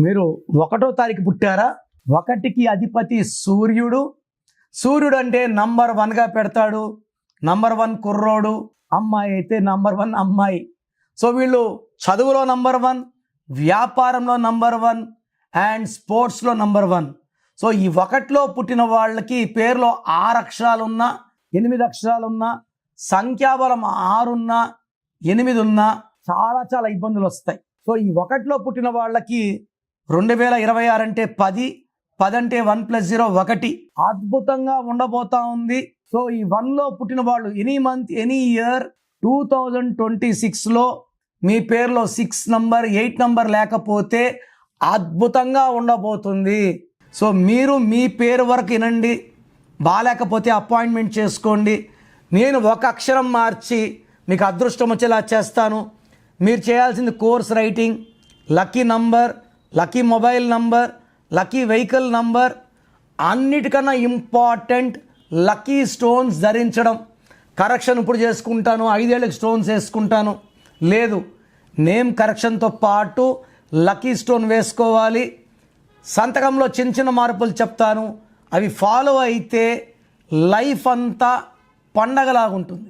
మీరు 1వ తారీఖు పుట్టారా? 1కి అధిపతి సూర్యుడు. సూర్యుడు అంటే నంబర్ 1గా పెడతాడు. నంబర్ 1 కుర్రోడు, అమ్మాయి అయితే నంబర్ 1 అమ్మాయి. సో వీళ్ళు చదువులో నంబర్ 1, వ్యాపారంలో నంబర్ 1 అండ్ స్పోర్ట్స్లో నంబర్ 1. సో ఈ 1లో పుట్టిన వాళ్ళకి పేరులో 6 అక్షరాలున్నా, 8 అక్షరాలున్నా, సంఖ్యాబలం 6 ఉన్నా, 8 ఉన్నా చాలా ఇబ్బందులు వస్తాయి. సో ఈ 1లో పుట్టిన వాళ్ళకి 2026 అంటే 10, 10 అంటే 1 + 0 1 అద్భుతంగా ఉండబోతా ఉంది. సో ఈ 1లో పుట్టిన వాళ్ళు ఎనీ మంత్ ఎనీ ఇయర్ 2026లో మీ పేరులో 6 నంబర్ 8 నంబర్ లేకపోతే అద్భుతంగా ఉండబోతుంది. సో మీరు మీ పేరు వరకు వినండి, బాగాలేకపోతే అపాయింట్మెంట్ చేసుకోండి. నేను ఒక అక్షరం మార్చి మీకు అదృష్టం వచ్చేలా చేస్తాను. మీరు చేయాల్సింది course writing, lucky number, lucky mobile number, lucky vehicle number, అన్నిటికన్నా ఇంపార్టెంట్ లక్కీ స్టోన్స్ ధరించడం. కరెక్షన్ ఇప్పుడు చేసుకుంటాను, 5 ఏళ్ళకి స్టోన్స్ వేసుకుంటాను లేదు, నేమ్ కరెక్షన్తో పాటు లక్కీ స్టోన్ వేసుకోవాలి. సంతకంలో చిన్న మార్పులు చెప్తాను, అవి ఫాలో అయితే లైఫ్ అంతా పండగలాగుంటుంది.